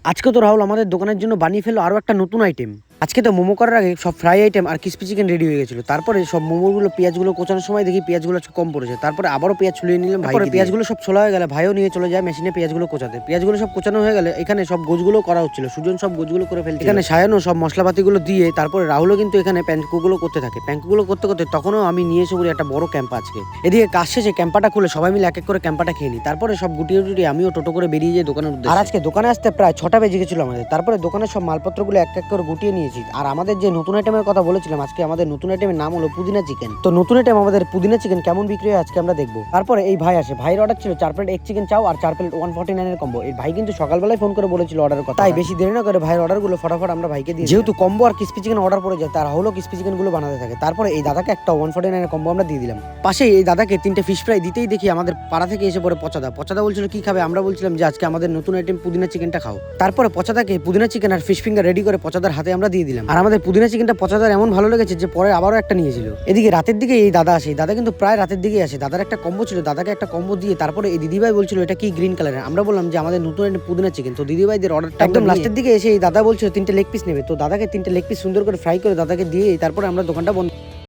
আজকে তো রাহুল আমাদের দোকানের জন্য বানিয়ে ফেললো আরো একটা নতুন আইটেম। আজকে তো মোমো করার আগে সব ফ্রাই আইটেম আর ক্রিসপি চিকেন রেডি হয়ে গেছিল। তারপরে সব মোমোগুলো পেঁয়াজগুলো কোচানোর সময় দেখি পেঁয়াজগুলো কম পড়েছে। তারপরে আবারও পেঁয়াজ ছুলিয়ে নিলাম, তারপরে পেঁয়াজগুলো সব ছোলা হয়ে গেলে ভাইও নিয়ে চলে যায় মেশিনে পেঁয়াজগুলো কোচাতে। পেঁয়াজগুলো সব কোচানো হয়ে গেলে এখানে সব গোছগুলো করা হচ্ছিল, সুজন সব গোছগুলো করে ফেলছে। এখানে সায়ানো সব মশলাপাতিগুলো দিয়ে তারপরে রাহুলও কিন্তু এখানে প্যাঙ্কুগুলো করতে থাকে। প্যাঙ্কুগুলো করতে করতে তখনও আমি নিয়ে এসে বলি একটা বড় ক্যাম্পা আজকে। এদিকে কাজ শেষে ক্যাম্পাটা খুলে সবাই মিলে এক এক করে ক্যাম্পাটা খেয়ে নিই। তারপরে সব গুটিয়ে টুটিয়ে আমিও টোটো করে বেরিয়ে যাই দোকানের উদ্দেশ্যে। আর আজকে দোকানে আসতে প্রায় 6টা বেজে গেছিল আমাদের। তারপরে দোকানের সব মালপত্রগুলো এক এক করে গুটিয়ে নিয়েছি। আর আমাদের যে নতুন আইটেমের কথা বলেছিলাম, আজকে আমাদের নতুন আইটেমের নাম হলো পুদিনা চিকেন। তো নতুন আইটেম আমাদের পুদিনা চিকেন কেমন বিক্রি হয় আজকে আমরা দেখবো। তারপরে এই ভাই আসে, ভাইয়ের অর্ডার ছিল 4 প্লেট এগ চিকেন চাও আর 4 প্লেট 149 এর কম্বো। এই ভাই কিন্তু সকালবেলায় ফোন করে বলেছিল অর্ডারের কথা, তাই বেশি দেরি না করে ভাইয়ের অর্ডারগুলো ফটাফট আমরা ভাইকে দিই। যেহেতু কম্বো আর ক্রিসপি চিকেন অর্ডার পড়ে যায়, তার হলো ক্রিসপি চিকেন গুলো বানাতে থাকে। তারপরে এই দাদাকে একটা 149 এর কম্বো আমরা দিয়ে দিলাম। পাশে এই দাদাকে 3টে ফিশ ফ্রাই দিতেই দেখি আমাদের পাড়া থেকে এসে পড়ে পচাদা বলছিল কি খাবে। আমরা বলছিলাম যে আজকে আমাদের নতুন আইটেম পুদিনা চিকেনটা খাও। তারপরে পচাদাকে পুদিনা চিকেন আর ফিশ ফিঙ্গার রেডি করে পচাদার হাতে আমরা দিয়ে দিলাম। আর আমাদের পুদিনা চিকেনটা পচাদার এমন ভালো লেগেছে যে পরে আবারও একটা নিয়েছিল। এদিকে রাতের দিকে এই দাদা আসে, দাদা কিন্তু প্রায় রাতের দিকে আসে। দাদার একটা কম্বো ছিল, দাদাকে একটা কম্বো দিয়ে তারপরে এই দিদিভাই বলছিল এটা কি গ্রিন কালারের। আমরা বললাম যে আমাদের নতুন একটা পুদিনা চিকেন। তো দিদিভাইদের অর্ডারটা একদম লাস্টের দিকে এসে এই দাদা বলছিল 3টে লেগ পিস নেবে। তো দাদাকে 3টে লেগ পিস সুন্দর করে ফ্রাই করে দাদাকে দিয়ে তারপরে আমরা দোকানটা বন্ধ